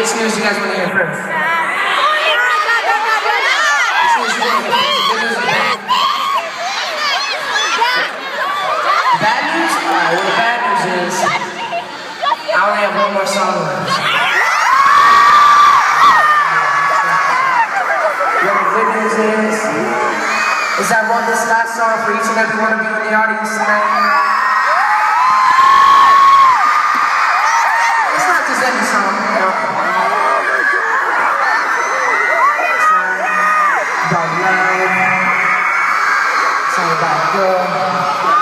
Which news do you guys want to hear first? Which news do you want to hear first? Good news or bad? Bad news? Alright, well the bad news is I only have one more song left. Well, the good news is I wrote this last song for each and every one of you in the audience tonight. It's not just any song, you know. It's about love. It's all about girl.